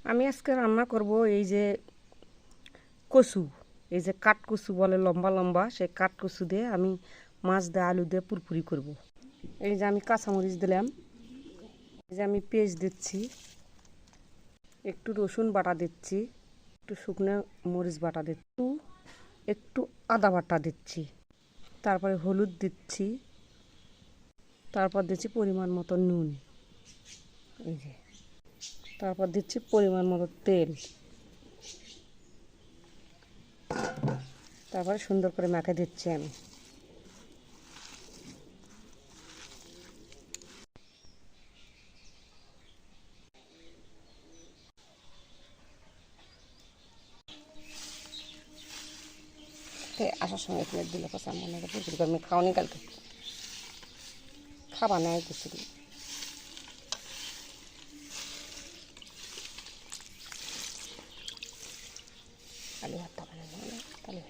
আমি আজকে রান্না করব এই যে কচু, এই যে কাঠকচু বলে লম্বা লম্বা, সেই কাঠকচু দিয়ে আমি মাছ দিয়ে আলু দিয়ে পুরপুরি করব। এই যে আমি কাঁচামরিচ দিলাম, এই যে আমি পেঁয়াজ দিচ্ছি, একটু রসুন বাটা দিচ্ছি, একটু শুকনো মরিচ বাটা দিচ্ছি, একটু আদা বাটা দিচ্ছি, তারপরে হলুদ দিচ্ছি, তারপর দিচ্ছি পরিমাণ মতো নুন, এই যে তারপর দিচ্ছি পরিমাণ মতো তেল, তারপরে সুন্দর করে মাখে দিচ্ছি আমি। আসার সময় প্লেট দিলে পয়সা মনে হয় পুকুরি করে আমি খাওয়ানি কালকে খাবা নেয় কিছু আলু ভাতটা বানানো তাহলে